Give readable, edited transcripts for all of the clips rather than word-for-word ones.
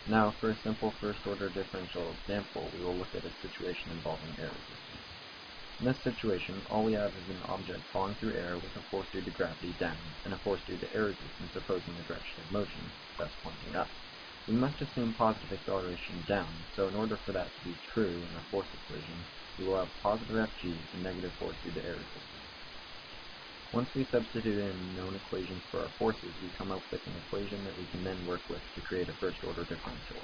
Now, for a simple first-order differential example, we will look at a situation involving air resistance. In this situation, all we have is an object falling through air with a force due to gravity down, and a force due to air resistance opposing the direction of motion, thus pointing up. We must assume positive acceleration down, so in order for that to be true in our force equation, we will have positive Fg and negative force due to air resistance. Once we substitute in known equations for our forces, we come up with an equation that we can then work with to create a first-order differential.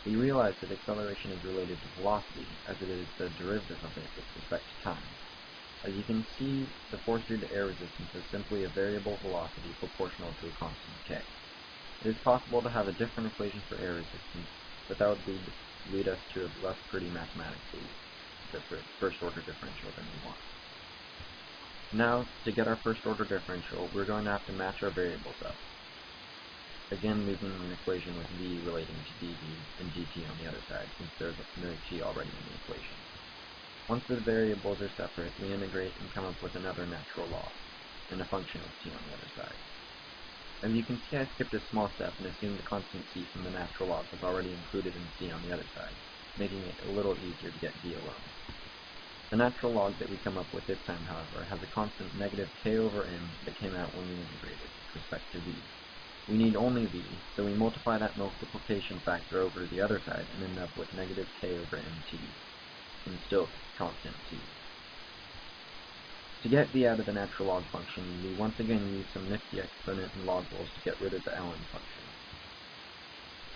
We realize that acceleration is related to velocity, as it is the derivative of it with respect to time. As you can see, the force due to air resistance is simply a variable velocity proportional to a constant k. It is possible to have a different equation for air resistance, but that would lead us to a less pretty mathematically first-order differential than we want. Now, to get our first-order differential, we're going to have to match our variables up. Again, leaving an equation with v relating to dv and dt on the other side, since there's no t already in the equation. Once the variables are separate, we integrate and come up with another natural log, and a function of t on the other side. As you can see, I skipped a small step and assumed the constant c from the natural log was already included in c on the other side, making it a little easier to get v alone. The natural log that we come up with this time, however, has a constant negative k over m that came out when we integrated with respect to v. We need only v, so we multiply that multiplication factor over to the other side and end up with negative k over mt, and still constant t. To get v out of the natural log function, we once again use some nifty exponent and log rules to get rid of the ln function.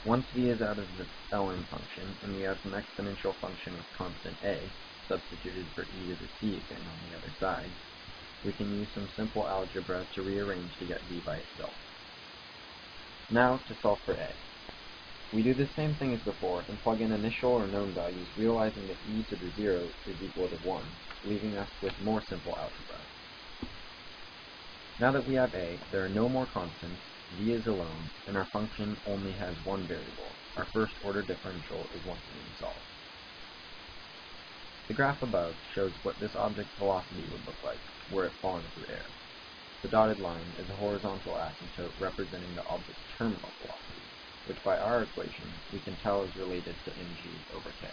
Once v is out of the ln function, and we have some exponential function with constant a, substituted for e to the c again on the other side, we can use some simple algebra to rearrange to get v by itself. Now, to solve for a. We do the same thing as before and plug in initial or known values, realizing that e to the 0 is equal to 1, leaving us with more simple algebra. Now that we have a, there are no more constants, v is alone, and our function only has one variable. Our first-order differential is once again solved. The graph above shows what this object's velocity would look like were it falling through air. The dotted line is a horizontal asymptote representing the object's terminal velocity, which by our equation we can tell is related to mg over k.